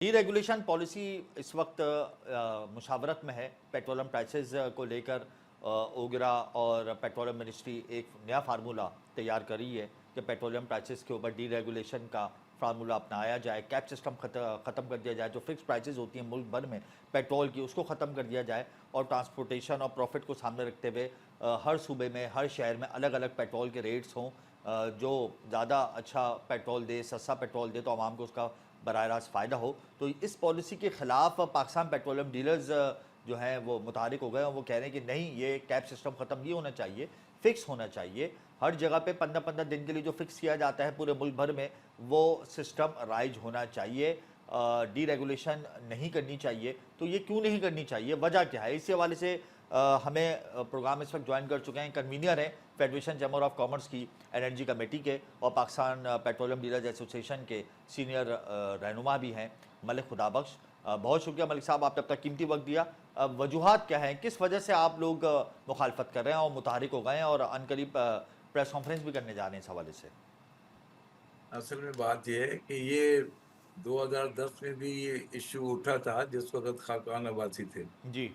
Deregulation policy इस वक्त मुशावरत में है। पेट्रोलियम प्राइसेस को लेकर ओगरा और पेट्रोलियम मिनिस्ट्री एक नया फार्मूला तैयार कर रही है कि पेट्रोलियम प्राइसेस के ऊपर डीरेगुलेशन का फार्मूला अपनाया जाए, कैप सिस्टम ख़त्म कर दिया जाए, जो फिक्स प्राइसेस होती हैं मुल्क भर में पेट्रोल की उसको ख़त्म कर दिया जाए और ट्रांसपोर्टेशन और प्रॉफिट को सामने रखते हुए हर सूबे में, हर शहर में अलग अलग पेट्रोल के रेट्स हों। जो ज़्यादा अच्छा पेट्रोल दे, सस्ता पेट्रोल दे तो आवाम को उसका बराह रास्त फ़ायदा हो। तो इस पॉलिसी के ख़िलाफ़ पाकिस्तान पेट्रोलियम डीलर्स जो हैं वो मुतहरिक हो गए और वो कह रहे हैं कि नहीं, ये कैप सिस्टम ख़त्म नहीं होना चाहिए, फ़िक्स होना चाहिए। हर जगह पे 15-15 दिन के लिए जो फ़िक्स किया जाता है पूरे मुल्क भर में, वो सिस्टम राइज होना चाहिए। डीरेगुलेशन नहीं करनी चाहिए। तो ये क्यों नहीं करनी चाहिए, वजह क्या है? इसी हवाले से हमें प्रोग्राम इस वक्त ज्वाइन कर चुके हैं, कन्वीनर हैं फेडरेशन चैम्बर ऑफ कॉमर्स की एनर्जी कमेटी के और पाकिस्तान पेट्रोलियम डीलर्स एसोसिएशन के सीनियर रहनुमा भी हैं, मलिक खुदाबख्श। बहुत शुक्रिया मलिक साहब, आपने अपना कीमती वक्त दिया। वजूहात क्या हैं, किस वजह से आप लोग मुखालफत कर रहे हैं और मुतहरिक हो गए हैं और अनकरीब प्रेस कॉन्फ्रेंस भी करने जा रहे हैं इस हवाले से? असल में बात यह है कि ये 2010 में भी ये इश्यू उठा था जिस वक्त खाकान अब्बासी थे जी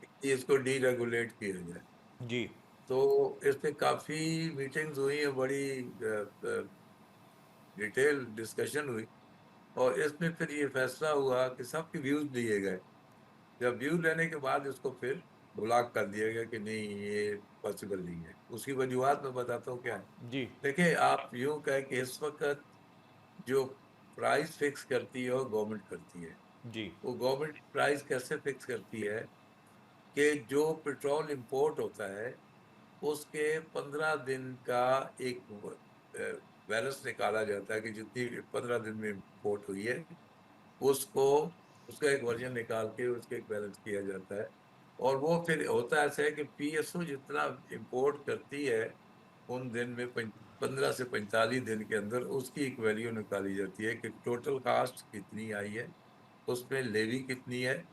कि इसको डीरेगुलेट किया जाए। जी तो इस पे काफी मीटिंग्स हुई है, बड़ी डिटेल डिस्कशन हुई और इसमें फिर ये फैसला हुआ कि सबके व्यूज लिए गए। जब व्यू लेने के बाद इसको फिर ब्लॉक कर दिया गया कि नहीं, ये पॉसिबल नहीं है। उसकी वजूहत मैं बताता हूँ क्या है। जी देखिए, आप यूं कहें कि इस वक्त जो प्राइस फिक्स करती है वो गवर्नमेंट करती है। जी वो गवर्नमेंट प्राइस कैसे फिक्स करती है कि जो पेट्रोल इंपोर्ट होता है उसके 15 दिन का एक बैलेंस निकाला जाता है कि जितनी 15 दिन में इंपोर्ट हुई है उसको, उसका एक वर्जन निकाल के उसका एक बैलेंस किया जाता है। और वो फिर होता ऐसा है कि पीएसओ जितना इंपोर्ट करती है उन दिन में 15 से 45 दिन के अंदर उसकी एक वैल्यू निकाली जाती है कि टोटल कास्ट कितनी आई है, उसमें लेवी कितनी है,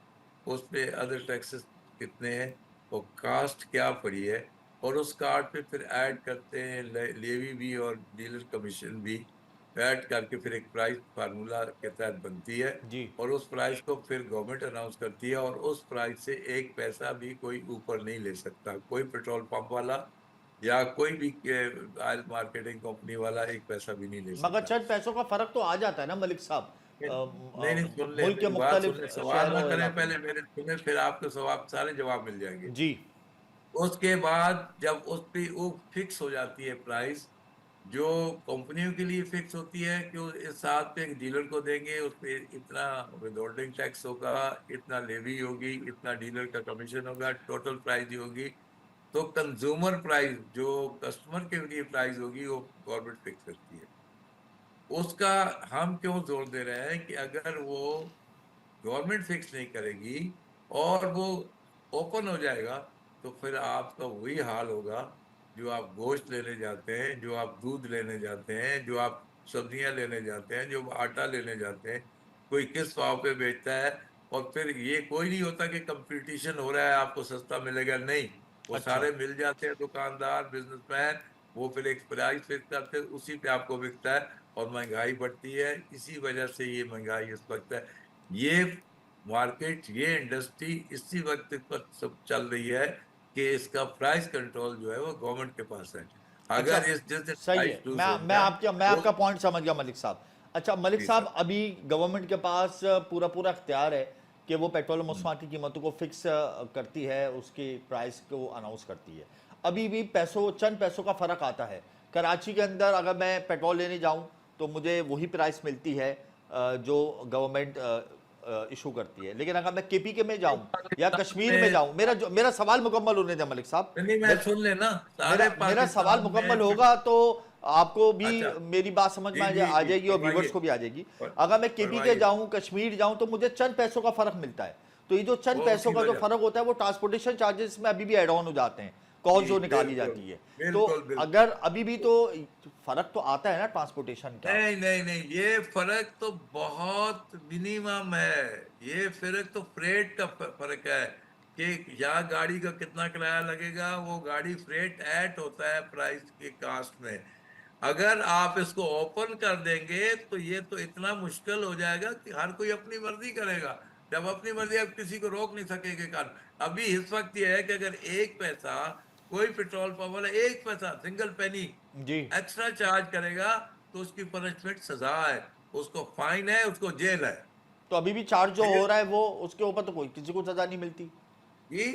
उसमें अदर टैक्सेस कितने हैं, और कास्ट क्या पड़ी है। और उस कार्ड पे फिर ऐड करते हैं लेवी भी और डीलर कमीशन भी ऐड करके फिर एक प्राइस फार्मूला के तहत बनती है। जी और उस प्राइस को फिर गवर्नमेंट अनाउंस करती है और उस प्राइस से एक पैसा भी कोई ऊपर नहीं ले सकता, कोई पेट्रोल पंप वाला या कोई भी ऑयल मार्केटिंग कंपनी वाला एक पैसा भी नहीं ले मगर सकता। चंद पैसों का फ़र्क तो आ जाता है ना मलिक साहब, नहीं नहीं, सुन ले, मुल्क के मेरी बात सुन मुख्तलिफ ले, सवाल शहरों ना और करें इलाकों में। पहले मेरे, सुने फिर आपके सवाल सारे जवाब मिल जाएंगे। जी उसके बाद जब उस पे वो फिक्स हो जाती है प्राइस, जो कंपनियों के लिए फिक्स होती है कि वो इस साथ पे एक डीलर को देंगे, उस पे इतना विदहोल्डिंग टैक्स होगा, इतना लेवी होगी, इतना डीलर का कमीशन होगा, टोटल प्राइस ही होगी। तो कंज्यूमर प्राइस जो कस्टमर के लिए प्राइस होगी वो गवर्नमेंट फिक्स करती है। उसका हम क्यों जोर दे रहे हैं कि अगर वो गवर्नमेंट फिक्स नहीं करेगी और वो ओपन हो जाएगा तो फिर आपका वही हाल होगा। जो आप गोश्त लेने जाते हैं, जो आप दूध लेने जाते हैं, जो आप सब्जियां लेने जाते हैं, जो आटा लेने जाते हैं, कोई किस भाव पे बेचता है। और फिर ये कोई नहीं होता कि कंपटीशन हो रहा है आपको सस्ता मिलेगा, नहीं। वो अच्छा सारे मिल जाते हैं दुकानदार, बिजनेसमैन, वो फिर एक प्राइस फिक्स करते हैं, उसी पे आपको बिकता है और महंगाई बढ़ती है। इसी वजह से ये महंगाई इस वक्त है। ये मार्केट, ये इंडस्ट्री इसी वक्त पर सब चल रही है कि इसका प्राइस कंट्रोल जो है वो गवर्नमेंट के पास है। अच्छा, अगर इस जिस दिन सही प्राइस है। लूज मैं हो मैं गया आपके मैं वो। आपका पॉइंट समझ गया मलिक साहब। अच्छा मलिक जी साहब, सर। अभी गवर्नमेंट के पास पूरा पूरा इख्तियार है कि वो पेट्रोल मसनूआत की कीमतों को फिक्स करती है, उसकी प्राइस को अनाउंस करती है। अभी भी पैसों, चंद पैसों का फ़र्क आता है। कराची के अंदर अगर मैं पेट्रोल लेने जाऊं तो मुझे वही प्राइस मिलती है जो गवर्नमेंट इशू करती है। लेकिन अगर मैं केपी के में जाऊं या कश्मीर में में जाऊं, मेरा सवाल मुकम्मल होने दें मलिक साहब। नहीं, मैं सुन लेना, सारे मेरा मेरा सवाल पाकिस्तान मुकम्मल में फिर। होगा तो आपको भी अच्छा। मेरी बात समझ में जी जी आ जी, जाएगी और फरमाइए। व्यूवर्स को भी आ जाएगी। फर- अगर मैं केपी के फरमाइए। जाऊं, कश्मीर जाऊं, तो मुझे चंद पैसों का फर्क मिलता है। तो ये जो चंद वो पैसों उसी का जो वजह। फर्क होता है वो ट्रांसपोर्टेशन चार्जेस में अभी भी एड ऑन हो जाते हैं, कॉस्ट जी जो निकाली बिल्कुल। जाती है। तो बिल्कुल बिल्कुल। अगर अभी भी तो फर्क तो आता है ना ट्रांसपोर्टेशन का। नहीं नहीं नहीं, ये फर्क तो बहुत मिनिमम है। ये फर्क तो फ्रेट का फर्क है कि यहाँ गाड़ी का कितना किराया लगेगा, वो गाड़ी फ्रेट ऐड होता है प्राइस के कास्ट में। अगर आप इसको ओपन कर देंगे तो ये तो इतना मुश्किल हो जाएगा कि हर कोई अपनी मर्जी करेगा। जब अपनी मर्जी, आप किसी को रोक नहीं सकेंगे। कारण अभी इस वक्त ये है कि अगर एक पैसा कोई पेट्रोल पंप वाला एक पैसा सिंगल पेनी जी। एक्स्ट्रा चार्ज करेगा तो उसकी पनिशमेंट सजा है, उसको फाइन है, उसको जेल है। तो अभी भी चार्ज जो हो जेल रहा है वो उसके ऊपर तो कोई किसी को सजा नहीं मिलती। जी।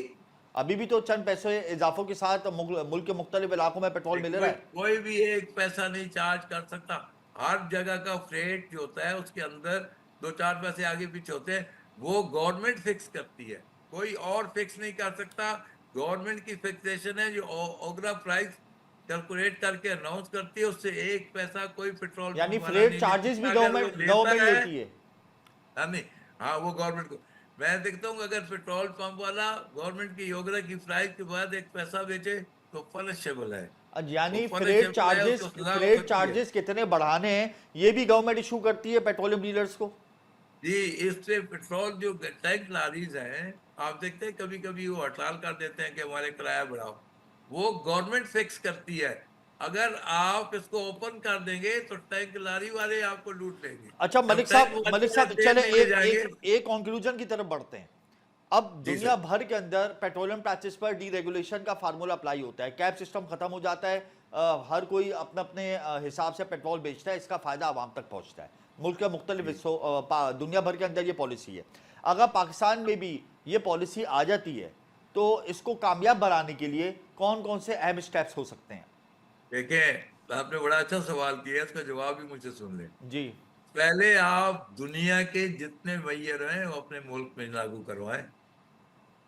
अभी भी तो चंद पैसे इजाफों के साथ मुल्क के मुख्तलिफ इलाकों में पेट्रोल मिल रहा कोई है। कोई भी एक पैसा नहीं चार्ज कर सकता। हर जगह का फ्रेट जो होता है उसके अंदर दो चार पैसे आगे पीछे होते हैं, वो गवर्नमेंट फिक्स करती है, कोई और फिक्स नहीं कर सकता। गवर्नमेंट की फिक्सेशन है, जो ओगरा प्राइस कैलकुलेट करके अनाउंस करती है, उससे एक पैसा कोई पेट्रोल यानी पंप वाला फ्रेट नहीं ले चार्जेस भी सकता। अगर वो लेता गवर्नमेंट है, लेती है। हाँ नहीं, हाँ वो गवर्नमेंट को। मैं देखता हूँ अगर पेट्रोल पंप वाला गवर्नमेंट की योजना की प्राइस के बाद एक पैसा बेचे तो पनिशेबल है, वो यानी पनिशेबल है, उसको सजा हो फ्रेट सकती है। चार्जेस कितने बढ़ाने हैं ये भी गवर्नमेंट इशू करती है पेट्रोलियम डीलर्स को। जी, इससे पेट्रोल जो टैंक लॉरीज हैं, आप देखते हैं कभी कभी वो हड़ताल कर देते हैं कि हमारे किराया बढ़ाओ, वो गवर्नमेंट फिक्स करती है। अगर आप इसको ओपन कर देंगे तो टैंक लॉरी वाले आपको लूट लेंगे। अच्छा जब टैंक मलिक वाले साहब तेल चले नहीं ले एक जाएंगे। एक एक कंक्लूजन की तरफ बढ़ते हैं। अब जी दुनिया सर। भर के अंदर पेट्रोलियम टैक्सेस पर डीरेगुलेशन का फार्मूला अप्लाई होता है, कैप सिस्टम खत्म हो जाता है, हर कोई अपने अपने हिसाब से पेट्रोल बेचता है, इसका फायदा आवाम तक पहुंचता है। मुल्क के मुख्तलिफ हिस्सों दुनिया भर के अंदर ये पॉलिसी है। अगर पाकिस्तान में भी ये पॉलिसी आ जाती है तो इसको कामयाब बनाने के लिए कौन कौन से अहम स्टेप्स हो सकते हैं? देखें, आपने बड़ा अच्छा सवाल किया है, इसका जवाब भी मुझसे सुन लें। जी। पहले आप दुनिया के जितने मैयर हैं वो अपने मुल्क में लागू करवाएं,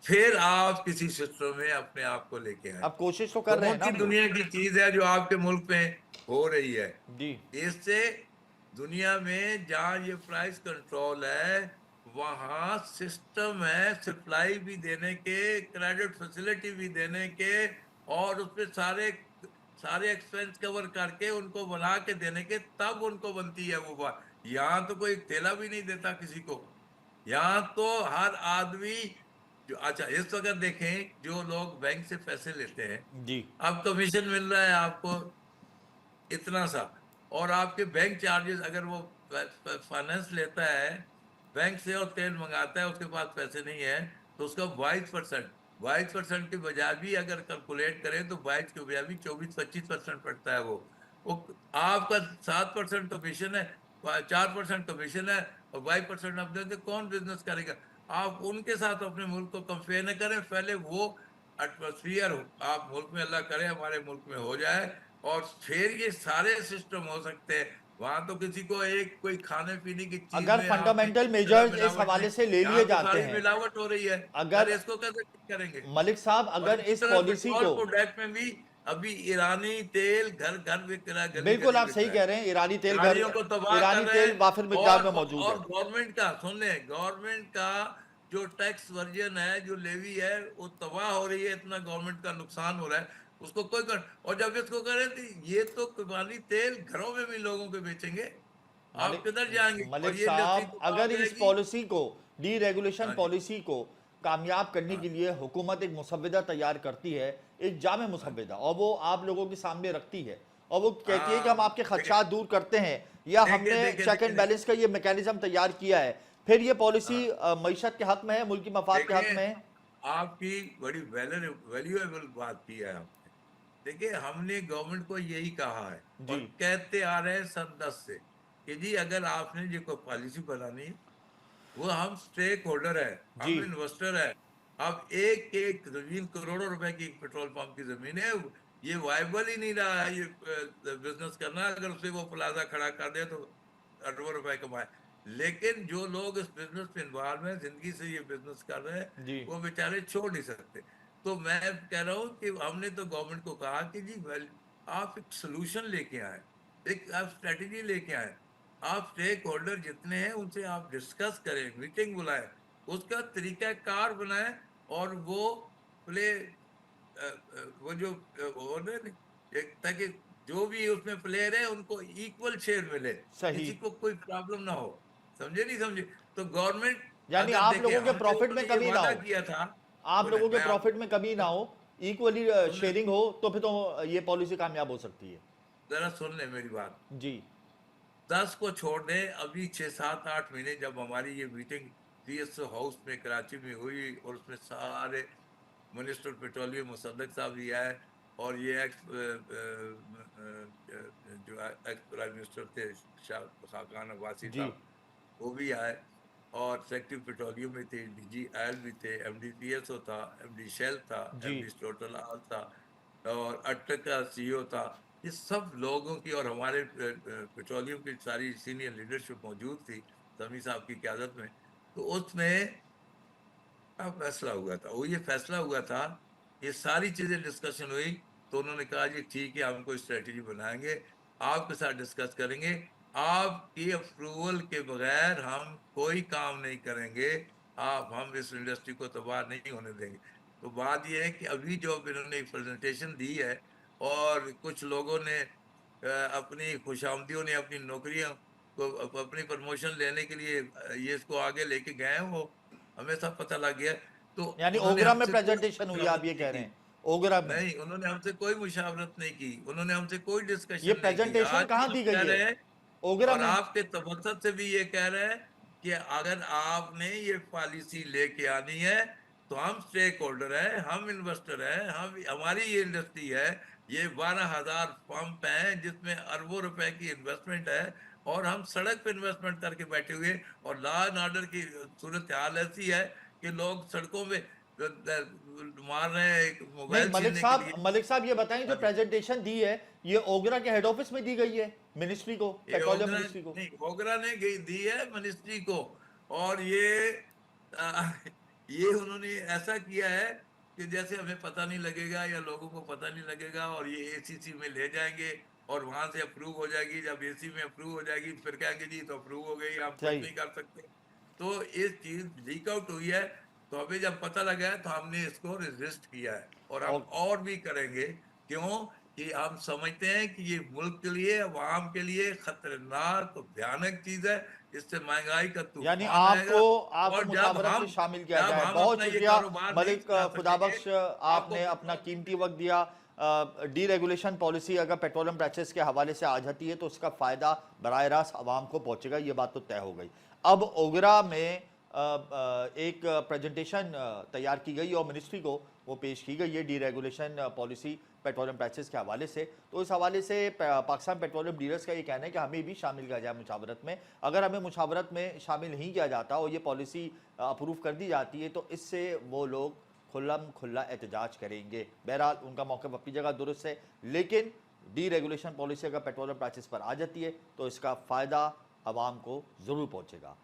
फिर आप किसी सिस्टम में अपने आप को लेके आए। अब कोशिश तो कर रहे हैं कौन ना सी हम लोग। दुनिया की चीज है जो आपके मुल्क में हो रही है? जी। इससे दुनिया में जहां ये प्राइस कंट्रोल है वहां सिस्टम है सप्लाई भी देने के, क्रेडिट फैसिलिटी भी देने के, और उसपे सारे सारे एक्सपेंस कवर करके उनको बना के देने के, तब उनको बनती है वो बात। यहाँ तो कोई थैला भी नहीं देता किसी को। यहाँ तो हर आदमी जो, अच्छा इस वक्त देखें, जो लोग बैंक से पैसे लेते हैं, जी। अब कमीशन मिल रहा है आपको इतना सा, और आपके बैंक चार्जेस, अगर वो फाइनेंस लेता है बैंक से और तेल मंगाता है, उसके पास पैसे नहीं है, तो उसका 22% के बजाय भी अगर कैलकुलेट करें तो 22 के बजाय भी 24-25% पड़ता है। वो आपका 7% कमीशन है, 4% कमीशन है, और 22% आप देते, कौन बिजनेस करेगा? आप उनके साथ अपने मुल्क को कंपेयर न करें, पहले वो एटमोसफियर आप मुल्क में, अल्लाह करे हमारे मुल्क में हो जाए, और फिर ये सारे सिस्टम हो सकते हैं। वहां तो किसी को एक कोई खाने पीने की चीज अगर में आपने फंडामेंटल किसी तरह मेजर्स इस मिलावट नहीं, हवाले से ले यहाँ लिए तो जाते सारी हैं, मिलावट हो रही है। अगर अरे इसको कैसे ठीक करेंगे? मलिक साहब और अगर इसी इस तरह पॉलिसी पेट्रोल को, प्रोडक्ट में भी अभी ईरानी तेल घर घर बिक रहा है, गली बिल्कुल गली आप बिक सही रहा कह है। रहे हैं, ईरानियों को तबाह कर ईरानी रहे तेल हैं। वाफिर मिकदार में मौजूद है। और गवर्नमेंट का सुन लें, गवर्नमेंट का जो टैक्स वर्जन है, जो लेवी है, वो तबाह हो रही है, इतना गवर्नमेंट का नुकसान हो रहा है, उसको कोई कर। और जब इसको करें तो ये तो कुर्बानी तेल घरों में भी लोगों के बेचेंगे, आप किधर जाएंगे? और मलिक ये इंडस्ट्री साहब तबाह हो अगर इस जाएगी। पॉलिसी को, डीरेगुलेशन हाँ जी। पॉलिसी को कामयाब करने हाँ। के लिए हुकूमत एक मुसव्वदा तैयार करती है, एक जामे हाँ जी। मुसव्वदा, और वो आप लोगों के सामने रखती है, और वो कहती है कि हम हाँ, आपके देखिए खदशात दूर करते हैं, या देखिए हमने देखिए चेक एंड देखिए बैलेंस का ये मैकेनिज्म तैयार किया है, फिर ये पॉलिसी हाँ, मीशत के हक में है, मुल्की मफाद के हक देखिए में है। आपकी बड़ी वैल्यूएबल बात की है आपने। देखिए हमने गवर्नमेंट को यही कहा है, और जी। कहते आ रहे हैं सन 10 से, कि जी अगर आपने जो कोई पॉलिसी बनानी है, वो हम स्टेक होल्डर है, जी। हम इन्वेस्टर है। अब एक एक जमीन, करोड़ों रुपए की एक पेट्रोल पंप की जमीन है, ये वायबल ही नहीं रहा है ये बिजनेस करना। अगर उसे वो प्लाजा खड़ा कर दे तो अरबों रुपए कमाए, लेकिन जो लोग इस बिजनेस में इन्वॉल्व हैं, जिंदगी से ये बिजनेस कर रहे हैं, जी। वो बेचारे छोड़ नहीं सकते। तो मैं कह रहा हूँ कि हमने तो गवर्नमेंट को कहा कि जी आप एक सोल्यूशन लेके आए, एक आप स्ट्रेटेजी लेके आए, आप स्टेक होल्डर जितने हैं उनसे आप डिस्कस करें, मीटिंग बुलाएं, उसका तरीका कार बनाएं, और वो प्ले वो जो हो रहे हैं, ताकि जो भी उसमें प्लेयर है उनको इक्वल शेयर मिले, सही। किसी को कोई प्रॉब्लम ना हो। समझे नहीं समझे? तो गवर्नमेंट, यानी अगर आप देखिए लोगों के हमसे प्रॉफिट उन्होंने में ये कमी ना वादा हो, किया था। आप सुने लोगों के मैं प्रॉफिट आपको में कमी ना हो, इक्वली सुनने शेयरिंग हो, तो फिर तो ये पॉलिसी कामयाब हो सकती है। जरा सुन ले मेरी बात। जी 10 को छोड़ दे, अभी 6 7 8 महीने जब हमारी ये मीटिंग सीएसओ हाउस में कराची में हुई और उसमें सारे मिनिस्टर पेट्रोलियम मुसद्दक साहब भी आए, और ये जो एक्स प्राइम मिनिस्टर थे खाकान अब्बासी जी साहब, वो भी आए, और सेक्रेटरी पेट्रोलियम में थे, डीजी ऑयल भी थे, एमडी पीएसओ था, एमडी शेल था, जी एमडी टोटल आल था, और अटक का सीईओ था। ये सब लोगों की और हमारे पेट्रोलियम की सारी सीनियर लीडरशिप मौजूद थी समी साहब की क़यादत में। तो उसमें क्या फैसला हुआ था, वो ये फैसला हुआ था, ये सारी चीजें डिस्कशन हुई, तो उन्होंने कहा जी ठीक है, हम कोई स्ट्रेटेजी बनाएंगे, आपके साथ डिस्कस करेंगे, आपकी अप्रूवल के बगैर हम कोई काम नहीं करेंगे, हम इस इंडस्ट्री को तबाह नहीं होने देंगे। तो बात यह है कि अभी जो इन्होंने एक प्रेजेंटेशन दी है, और कुछ लोगों ने अपनी खुशामदियों ने अपनी नौकरियों को अपनी प्रमोशन लेने के लिए ये इसको आगे लेके गए हैं, वो हमें सब पता लग गया। तो यानी उन्होंने ओगरा में हमसे कोई प्रेजेंटेशन हुई, आप मुशावरत ये नहीं कह रहे की। हैं? ओगरा में नहीं, उन्होंने हमसे कोई मुशावरत नहीं की, उन्होंने हमसे कोई ये डिस्कशन नहीं की। प्रेजेंटेशन आज भी कहाँ हम दी कह गई है? रहे हैं, ओगरा और में? आपके तबसत से भी ये कह रहे हैं कि अगर आपने ये पॉलिसी लेके आनी है, तो हम स्टेक होल्डर हैं, हम इन्वेस्टर हैं, हम हमारी ये इंडस्ट्री है, ये 12,000 पंप हैं जिसमें अरबों रुपए की इन्वेस्टमेंट है, और हम सड़क पे इन्वेस्टमेंट करके बैठे हुए, और लॉ एंड ऑर्डर की सूरत हाल ऐसी है कि लोग सड़कों में मार रहे हैं एक नहीं मोबाइल छीनने के लिए। मलिक साहब ये बताएं, जो हाँ जी। प्रेजेंटेशन दी है ये ओगरा के हेड ऑफिस में दी गई है, मिनिस्ट्री को, ये पेट्रोलियम ओगरा मिनिस्ट्री को? नहीं, ओगरा ने दी है मिनिस्ट्री को, और आ, ये उन्होंने ऐसा किया है कि जैसे हमें पता नहीं लगेगा या लोगों को पता नहीं लगेगा, और ये एसीसी में ले जाएंगे, और वहां से अप्रूव हो जाएगी, जब एसी में अप्रूव हो जाएगी फिर कहेंगे जी तो अप्रूव हो गई, हम कुछ सही। नहीं कर सकते। तो ये चीज लीक आउट हुई है, तो अभी जब पता लगा है तो हमने इसको रजिस्ट किया है, और हम और और भी करेंगे। क्यों? कि हम समझते हैं कि ये मुल्क के लिए, अवाम के लिए खतरनाक और भयानक चीज है, इससे महंगाई का यानी तूफान आएगा। आपको और मुशावरत में शामिल किया जाए। बहुत अपना ये शुक्रिया कारोबार नहीं मलिक चला सकेंगे, खुदाबख्श, आपको आपने अपना कीमती वक्त दिया। डी रेगुलेशन पॉलिसी अगर पेट्रोलियम प्राइसेस के हवाले से आ जाती है तो उसका फ़ायदा बराह रास्त आवाम को पहुंचेगा, ये बात तो तय हो गई। अब ओगरा में एक प्रेजेंटेशन तैयार की गई और मिनिस्ट्री को वो पेश की गई है, D regulation policy petroleum prices के हवाले से। तो इस हवाले से पाकिस्तान पेट्रोलियम डीलर्स का ये कहना है कि हमें भी शामिल किया जाए मुशावरत में। अगर हमें मुशावरत में शामिल नहीं किया जाता और ये पॉलिसी अप्रूव कर दी जाती है तो इससे वो लोग खुल्लम खुल्ला एहतजाज करेंगे। बहरहाल उनका मौक़िफ़ अपनी जगह दुरुस्त है, लेकिन डी रेगुलेशन पॉलिसी अगर पेट्रोलियम प्राइसेस पर आ जाती है तो इसका फ़ायदा आवाम को ज़रूर पहुँचेगा।